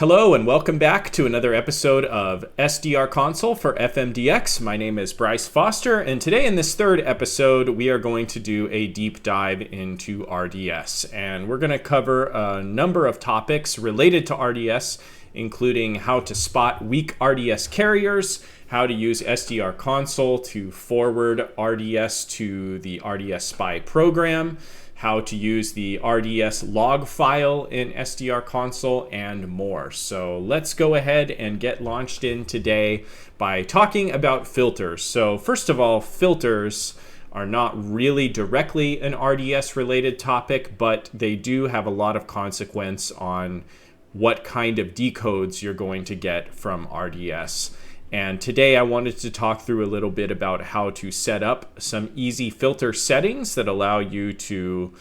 Hello and welcome back to another episode of SDR Console for FMDX. My name is Bryce Foster, and today in this third episode, we are going to do a deep dive into RDS. And we're going to cover a number of topics related to RDS, including how to spot weak RDS carriers, how to use SDR Console to forward RDS to the RDS Spy program, how to use the RDS Logfile in SDR Console, and more. So let's go ahead and get launched in today by talking about filters. So first of all, filters are not really directly an RDS related topic, but they do have a lot of consequence on what kind of decodes you're going to get from RDS. And today I wanted to talk through a little bit about how to set up some easy filter settings that allow you to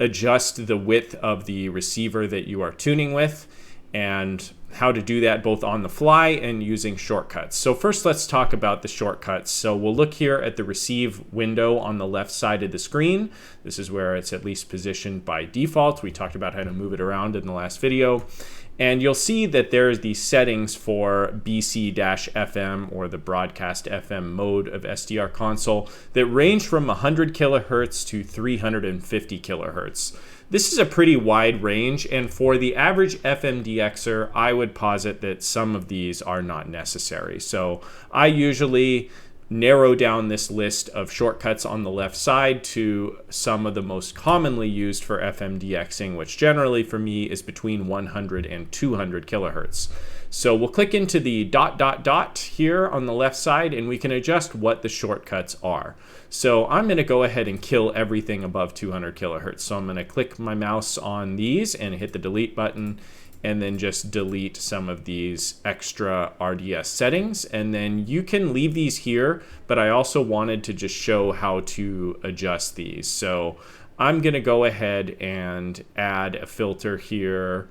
adjust the width of the receiver that you are tuning with, and how to do that both on the fly and using shortcuts. So first, let's talk about the shortcuts. So we'll look here at the receive window on the left side of the screen. This is where it's at least positioned by default. We talked about how to move it around in the last video. And you'll see that there's these settings for BC-FM, or the broadcast FM mode of SDR Console, that range from 100 kilohertz to 350 kilohertz. This is a pretty wide range, and for the average FMDXer, I would posit that some of these are not necessary. So I usually narrow down this list of shortcuts on the left side to some of the most commonly used for FMDXing, which generally for me is between 100 and 200 kilohertz. So we'll click into the ... here on the left side, and we can adjust what the shortcuts are. So I'm going to go ahead and kill everything above 200 kilohertz. So I'm going to click my mouse on these and hit the delete button, and then just delete some of these extra RDS settings. And then you can leave these here, but I also wanted to just show how to adjust these. So I'm gonna go ahead and add a filter here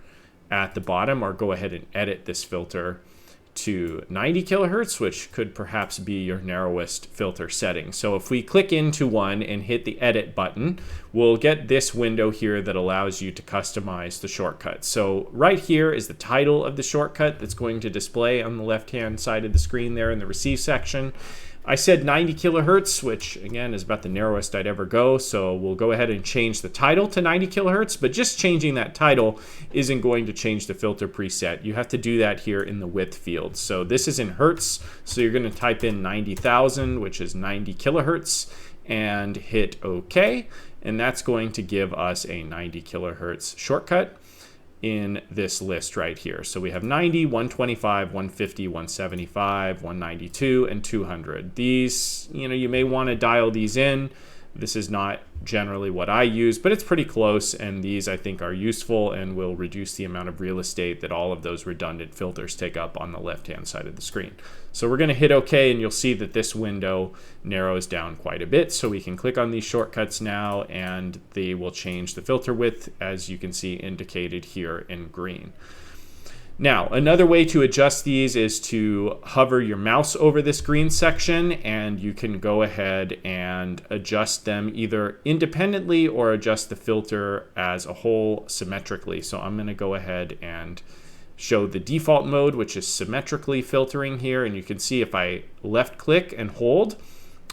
at the bottom, or go ahead and edit this filter to 90 kilohertz, which could perhaps be your narrowest filter setting. So if we click into one and hit the edit button, we'll get this window here that allows you to customize the shortcut. So right here is the title of the shortcut that's going to display on the left-hand side of the screen there in the receive section. I said 90 kilohertz, which again is about the narrowest I'd ever go. So we'll go ahead and change the title to 90 kilohertz, but just changing that title isn't going to change the filter preset. You have to do that here in the width field. So this is in hertz. So you're going to type in 90,000, which is 90 kilohertz, and hit OK. And that's going to give us a 90 kilohertz shortcut in this list right here. So we have 90, 125, 150, 175, 192, and 200. These, you may want to dial these in. This is not generally what I use, but it's pretty close, and these I think are useful and will reduce the amount of real estate that all of those redundant filters take up on the left-hand side of the screen. So we're going to hit OK, and you'll see that this window narrows down quite a bit. So we can click on these shortcuts now, and they will change the filter width, as you can see indicated here in green. Now, another way to adjust these is to hover your mouse over this green section, and you can go ahead and adjust them either independently or adjust the filter as a whole symmetrically. So I'm going to go ahead and show the default mode, which is symmetrically filtering here. And you can see if I left click and hold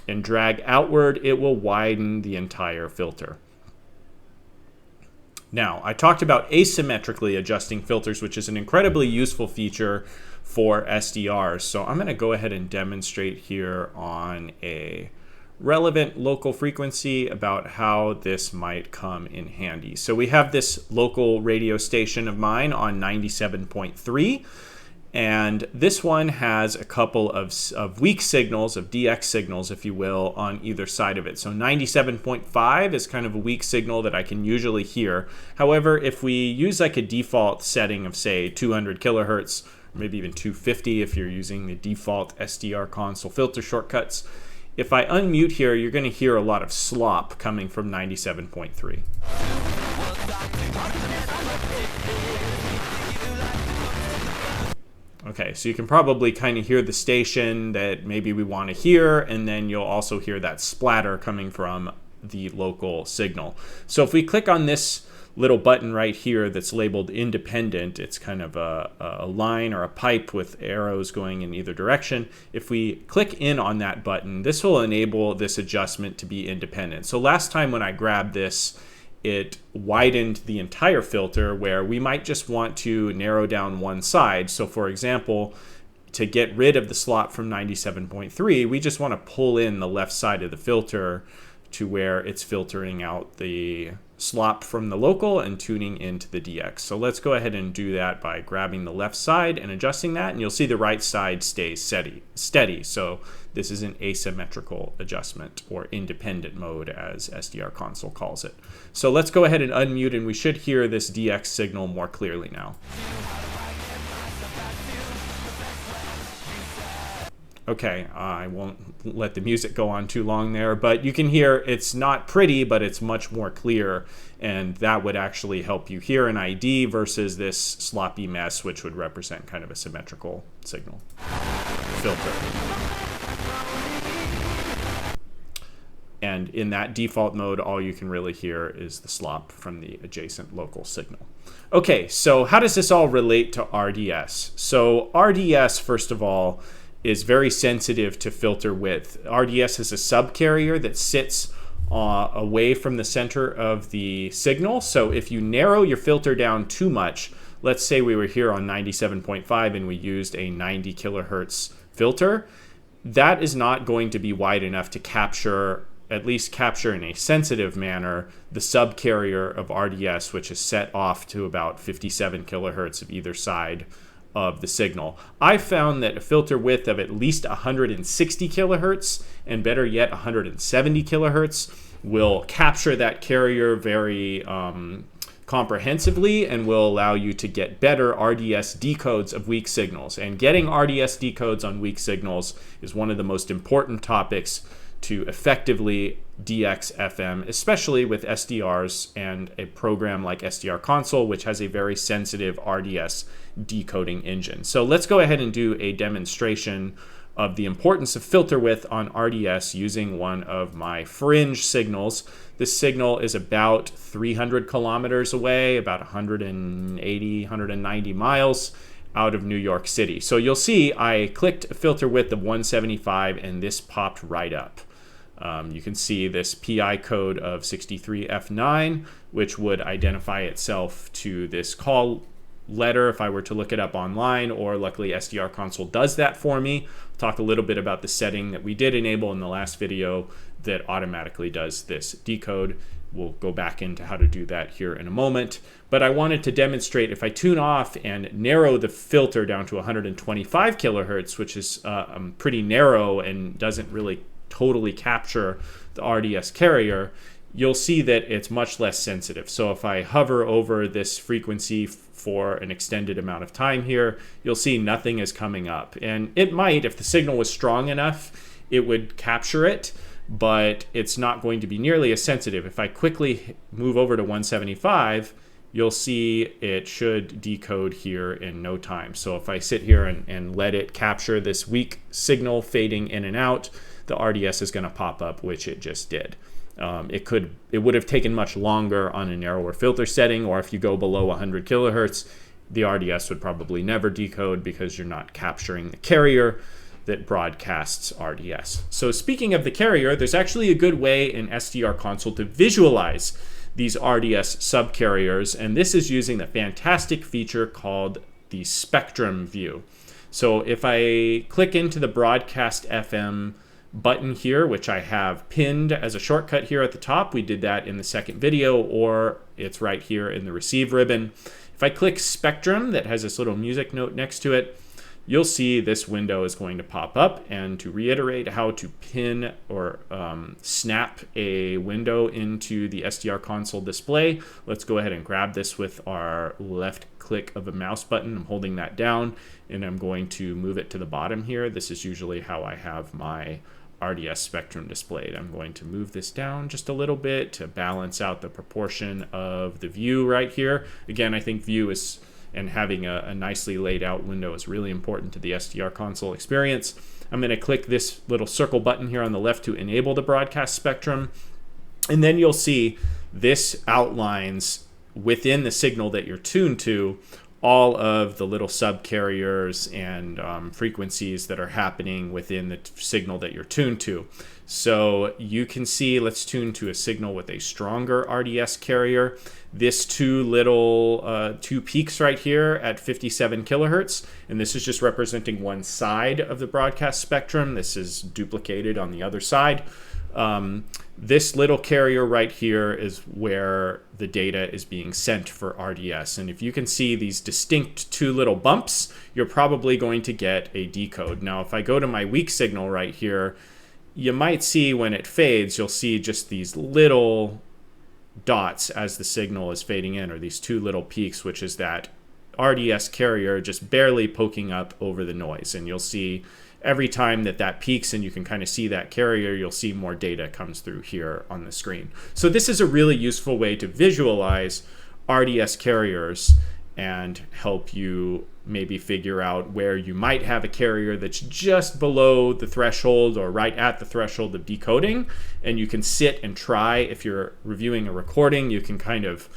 and drag outward, it will widen the entire filter. Now, I talked about asymmetrically adjusting filters, which is an incredibly useful feature for SDRs. So I'm going to go ahead and demonstrate here on a relevant local frequency about how this might come in handy. So we have this local radio station of mine on 97.3. And this one has a couple of weak signals, of DX signals, if you will, on either side of it. So 97.5 is kind of a weak signal that I can usually hear. However, if we use like a default setting of, say, 200 kilohertz, or maybe even 250 if you're using the default SDR Console filter shortcuts, if I unmute here, you're going to hear a lot of slop coming from 97.3. Okay, so you can probably kind of hear the station that maybe we want to hear, and then you'll also hear that splatter coming from the local signal. So if we click on this little button right here that's labeled independent. It's kind of a line or a pipe with arrows going in either direction. If we click in on that button, this will enable this adjustment to be independent. So last time when I grabbed this, it widened the entire filter where we might just want to narrow down one side. So for example, to get rid of the slop from 97.3, we just want to pull in the left side of the filter to where it's filtering out the slop from the local and tuning into the DX. So let's go ahead and do that by grabbing the left side and adjusting that, and you'll see the right side stays steady. So this is an asymmetrical adjustment, or independent mode as SDR Console calls it. So let's go ahead and unmute, and we should hear this DX signal more clearly now. Okay, I won't let the music go on too long there, but you can hear it's not pretty, but it's much more clear, and that would actually help you hear an ID versus this sloppy mess, which would represent kind of a symmetrical signal filter. And in that default mode, all you can really hear is the slop from the adjacent local signal. Okay, so how does this all relate to RDS? So RDS, first of all, is very sensitive to filter width. RDS is a subcarrier that sits away from the center of the signal. So if you narrow your filter down too much, let's say we were here on 97.5 and we used a 90 kilohertz filter, that is not going to be wide enough to capture, at least capture in a sensitive manner, the subcarrier of RDS, which is set off to about 57 kilohertz of either side of the signal. I found that a filter width of at least 160 kilohertz, and better yet 170 kilohertz, will capture that carrier very comprehensively and will allow you to get better RDS decodes of weak signals. And getting RDS decodes on weak signals is one of the most important topics to effectively DX FM, especially with SDRs and a program like SDR Console, which has a very sensitive RDS decoding engine. So let's go ahead and do a demonstration of the importance of filter width on RDS using one of my fringe signals. This signal is about 300 kilometers away, about 180, 190 miles out of New York City. So you'll see I clicked a filter width of 175 and this popped right up. You can see this PI code of 63F9, which would identify itself to this call letter if I were to look it up online, or luckily SDR Console does that for me. I'll talk a little bit about the setting that we did enable in the last video that automatically does this decode. We'll go back into how to do that here in a moment. But I wanted to demonstrate if I tune off and narrow the filter down to 125 kilohertz, which is pretty narrow and doesn't really totally capture the RDS carrier, you'll see that it's much less sensitive. So if I hover over this frequency for an extended amount of time here, you'll see nothing is coming up. And it might, if the signal was strong enough, it would capture it, but it's not going to be nearly as sensitive. If I quickly move over to 175, you'll see it should decode here in no time. So if I sit here and let it capture this weak signal fading in and out, the RDS is going to pop up, which it just did. It would have taken much longer on a narrower filter setting, or if you go below 100 kilohertz, the RDS would probably never decode because you're not capturing the carrier that broadcasts RDS. So speaking of the carrier, there's actually a good way in SDR Console to visualize these RDS subcarriers, and this is using the fantastic feature called the Spectrum view. So if I click into the Broadcast FM button here, which I have pinned as a shortcut here at the top, we did that in the second video, or it's right here in the Receive ribbon. If I click Spectrum, that has this little music note next to it, you'll see this window is going to pop up. And to reiterate how to pin or snap a window into the SDR Console display, let's go ahead and grab this with our left click of a mouse button. I'm holding that down and I'm going to move it to the bottom here. This is usually how I have my RDS Spectrum displayed. I'm going to move this down just a little bit to balance out the proportion of the view right here. Again, I think view is, and having a nicely laid out window is really important to the SDR Console experience. I'm going to click this little circle button here on the left to enable the broadcast spectrum. And then you'll see this outlines within the signal that you're tuned to, all of the little subcarriers and frequencies that are happening within the signal that you're tuned to. So you can see, let's tune to a signal with a stronger RDS carrier. This two peaks right here at 57 kilohertz, and this is just representing one side of the broadcast spectrum. This is duplicated on the other side. This little carrier right here is where the data is being sent for RDS. And if you can see these distinct two little bumps, you're probably going to get a decode. Now, if I go to my weak signal right here, you might see when it fades, you'll see just these little dots as the signal is fading in, or these two little peaks, which is that RDS carrier just barely poking up over the noise. And you'll see every time that peaks and you can kind of see that carrier, you'll see more data comes through here on the screen. So this is a really useful way to visualize RDS carriers and help you maybe figure out where you might have a carrier that's just below the threshold or right at the threshold of decoding. And you can sit and try, if you're reviewing a recording, you can kind of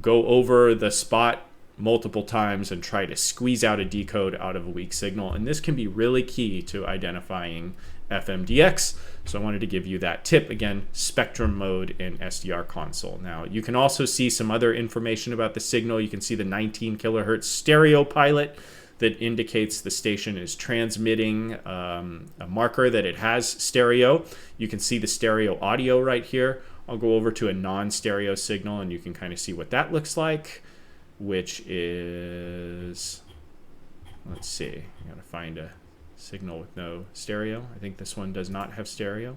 go over the spot multiple times and try to squeeze out a decode out of a weak signal. And this can be really key to identifying FMDX. So I wanted to give you that tip. Again, spectrum mode in SDR Console. Now you can also see some other information about the signal. You can see the 19 kilohertz stereo pilot that indicates the station is transmitting a marker that it has stereo. You can see the stereo audio right here. I'll go over to a non-stereo signal and you can kind of see what that looks like, which is, let's see, I gotta find a signal with no stereo. I think this one does not have stereo.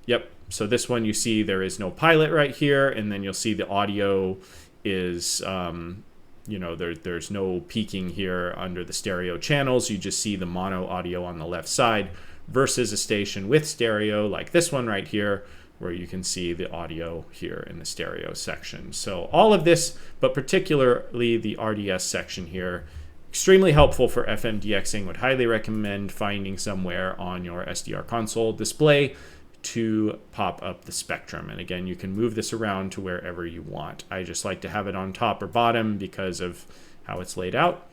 Yep, so this one you see there is no pilot right here, and then you'll see the audio is, there's no peaking here under the stereo channels. You just see the mono audio on the left side versus a station with stereo like this one right here, where you can see the audio here in the stereo section. So all of this, but particularly the RDS section here, extremely helpful for FMDXing. Would highly recommend finding somewhere on your SDR console display to pop up the spectrum. And again, you can move this around to wherever you want. I just like to have it on top or bottom because of how it's laid out.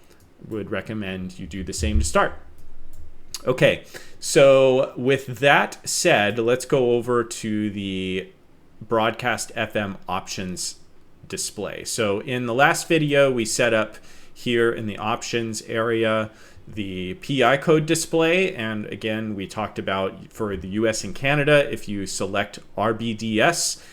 Would recommend you do the same to start. Okay, so with that said, let's go over to the broadcast FM options display. So in the last video, we set up here in the options area the PI code display. And again, we talked about for the US and Canada, if you select RBDS,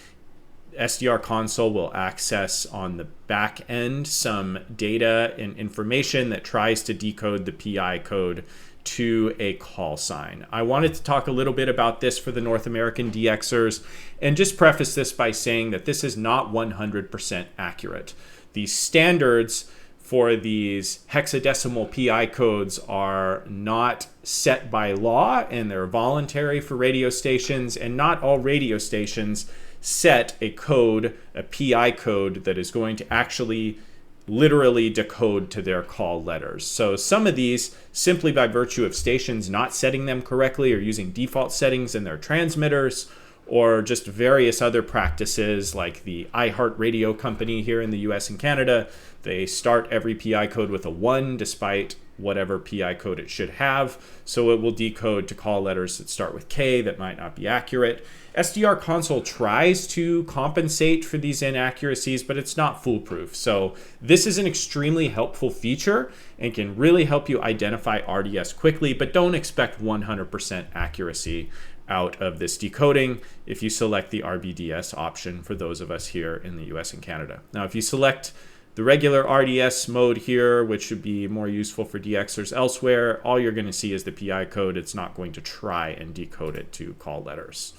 SDR Console will access on the back end some data and information that tries to decode the PI code to a call sign. I wanted to talk a little bit about this for the North American DXers and just preface this by saying that this is not 100% accurate. These standards for these hexadecimal PI codes are not set by law, and they're voluntary for radio stations, and not all radio stations set a code, a PI code, that is going to actually literally decode to their call letters. So some of these, simply by virtue of stations not setting them correctly or using default settings in their transmitters, or just various other practices like the iHeartRadio company here in the US and Canada, they start every PI code with a 1 despite whatever PI code it should have. So it will decode to call letters that start with K that might not be accurate. SDR Console tries to compensate for these inaccuracies, but it's not foolproof. So this is an extremely helpful feature and can really help you identify RDS quickly, but don't expect 100% accuracy out of this decoding if you select the RBDS option for those of us here in the US and Canada. Now, if you select the regular RDS mode here, which should be more useful for DXers elsewhere, all you're going to see is the PI code. It's not going to try and decode it to call letters.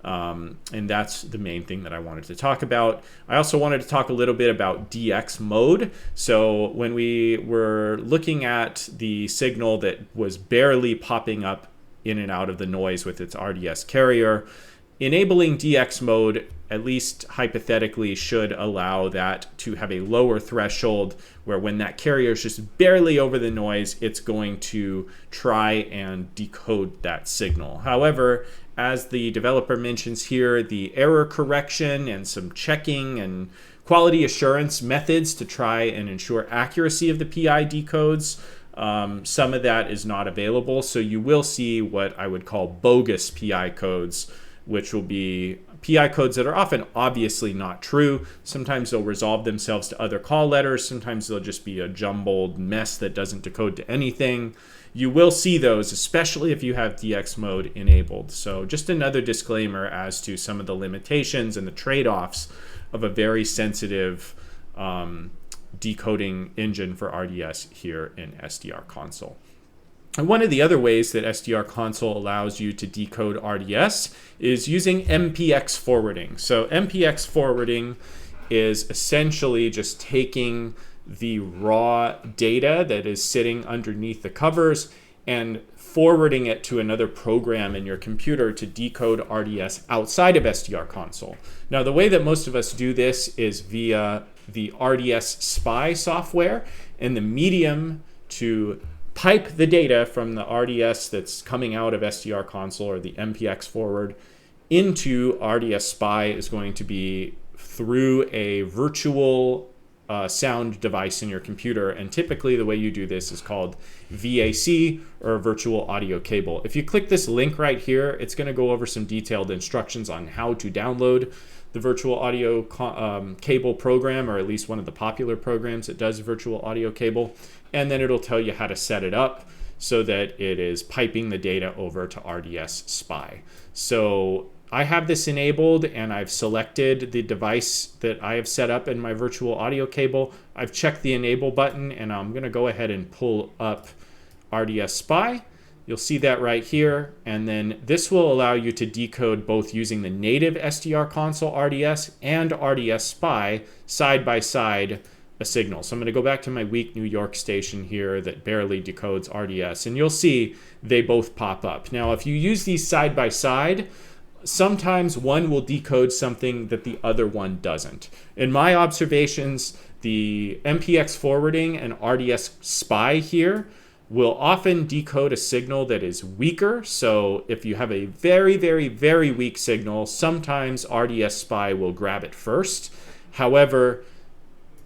And that's the main thing that I wanted to talk about. I also wanted to talk a little bit about DX mode. So when we were looking at the signal that was barely popping up in and out of the noise with its RDS carrier, enabling DX mode, at least hypothetically, should allow that to have a lower threshold where when that carrier is just barely over the noise, it's going to try and decode that signal. However, as the developer mentions here, the error correction and some checking and quality assurance methods to try and ensure accuracy of the PI decodes. Some of that is not available, so you will see what I would call bogus PI codes, which will be PI codes that are often obviously not true. Sometimes they'll resolve themselves to other call letters. Sometimes they'll just be a jumbled mess that doesn't decode to anything. You will see those, especially if you have DX mode enabled. So just another disclaimer as to some of the limitations and the trade-offs of a very sensitive decoding engine for RDS here in SDR Console. And one of the other ways that SDR Console allows you to decode RDS is using MPX forwarding. So MPX forwarding is essentially just taking the raw data that is sitting underneath the covers and forwarding it to another program in your computer to decode RDS outside of SDR Console. Now, the way that most of us do this is via the RDS Spy software, and the medium to pipe the data from the RDS that's coming out of SDR Console or the MPX forward into RDS Spy is going to be through a virtual sound device in your computer. And typically the way you do this is called VAC, or virtual audio cable. If you click this link right here, it's going to go over some detailed instructions on how to download the virtual audio cable program, or at least one of the popular programs that does virtual audio cable. And then it'll tell you how to set it up so that it is piping the data over to RDS Spy. So I have this enabled, and I've selected the device that I have set up in my virtual audio cable. I've checked the enable button, and I'm going to go ahead and pull up RDS Spy. You'll see that right here, and then this will allow you to decode both using the native SDR Console RDS and RDS Spy side by side a signal. So I'm going to go back to my weak New York station here that barely decodes RDS, and you'll see they both pop up. Now, if you use these side by side, sometimes one will decode something that the other one doesn't. In my observations, the MPX forwarding and RDS Spy here will often decode a signal that is weaker. So if you have a very, very, very weak signal, sometimes RDS Spy will grab it first. However,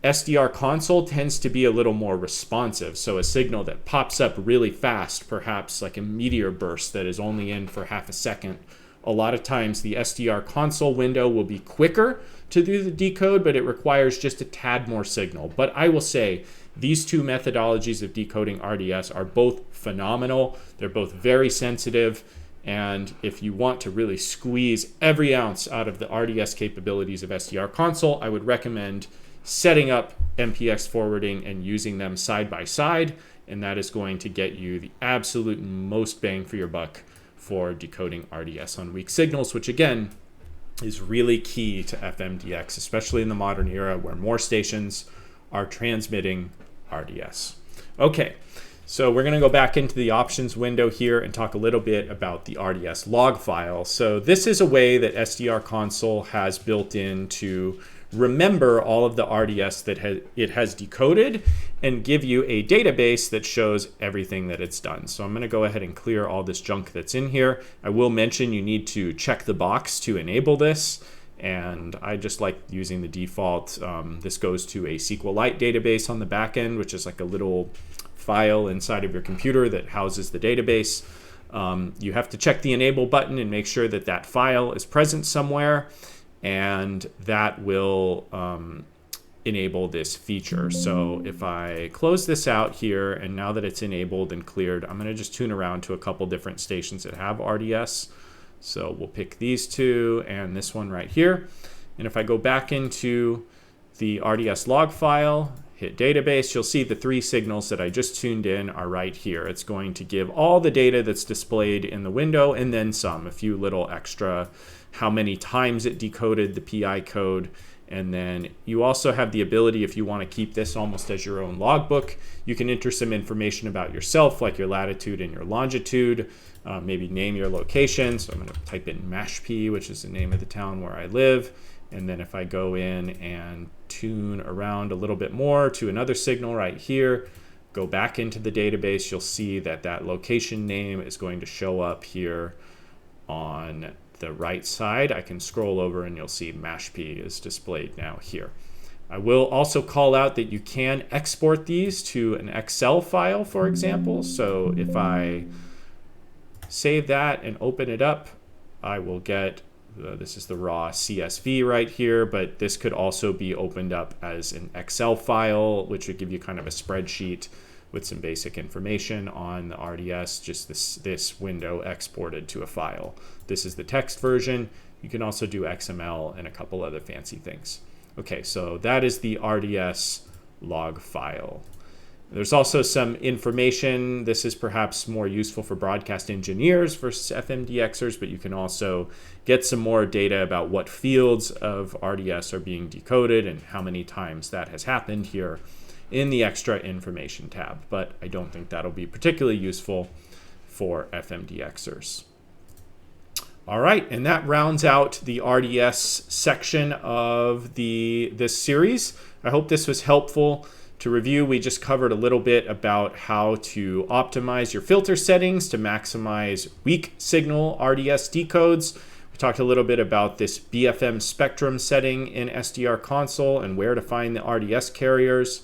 SDR Console tends to be a little more responsive. So a signal that pops up really fast, perhaps like a meteor burst that is only in for half a second, a lot of times the SDR Console window will be quicker to do the decode, but it requires just a tad more signal. But I will say these two methodologies of decoding RDS are both phenomenal. They're both very sensitive. And if you want to really squeeze every ounce out of the RDS capabilities of SDR Console, I would recommend setting up MPX forwarding and using them side by side. And that is going to get you the absolute most bang for your buck for decoding RDS on weak signals, which again is really key to FMDX, especially in the modern era where more stations are transmitting RDS. Okay, so we're going to go back into the options window here and talk a little bit about the RDS Logfile. So this is a way that SDR Console has built in to remember all of the RDS that it has decoded and give you a database that shows everything that it's done. So I'm going to go ahead and clear all this junk that's in here. I will mention you need to check the box to enable this, and I just like using the default. This goes to a SQLite database on the back end, which is like a little file inside of your computer that houses the database. You have to check the enable button and make sure that that file is present somewhere, and that will enable this feature. So if I close this out here, and now that it's enabled and cleared, I'm going to just tune around to a couple different stations that have RDS. So we'll pick these two and this one right here. And if I go back into the RDS log file, hit database, you'll see the three signals that I just tuned in are right here. It's going to give all the data that's displayed in the window and then some, a few little extra, how many times it decoded the PI code. And then you also have the ability, if you want to keep this almost as your own logbook, you can enter some information about yourself, like your latitude and your longitude, maybe name your location. So I'm going to type in Mashpee, which is the name of the town where I live. And then if I go in and tune around a little bit more to another signal right here, go back into the database, you'll see that that location name is going to show up here on the right side. I can scroll over and you'll see Mashpee is displayed now here. I will also call out that you can export these to an Excel file, for example. So if I save that and open it up, I will get, this is the raw CSV right here, but this could also be opened up as an Excel file, which would give you kind of a spreadsheet with some basic information on the RDS, just this window exported to a file. This is the text version. You can also do XML and a couple other fancy things. Okay, so that is the RDS log file. There's also some information. This is perhaps more useful for broadcast engineers versus FMDXers, but you can also get some more data about what fields of RDS are being decoded and how many times that has happened here in the extra information tab. But I don't think that'll be particularly useful for FMDXers. All right, and that rounds out the RDS section of this series. I hope this was helpful. To review, we just covered a little bit about how to optimize your filter settings to maximize weak signal RDS decodes. We talked a little bit about this BFM Spectrum setting in SDR Console and where to find the RDS carriers.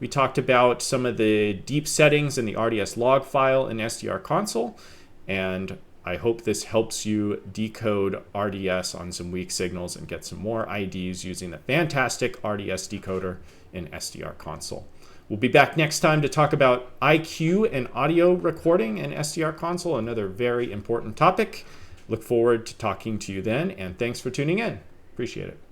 We talked about some of the deep settings in the RDS Logfile in SDR Console, and I hope this helps you decode RDS on some weak signals and get some more IDs using the fantastic RDS decoder in SDR Console. We'll be back next time to talk about IQ and audio recording in SDR Console, another very important topic. Look forward to talking to you then, and thanks for tuning in. Appreciate it.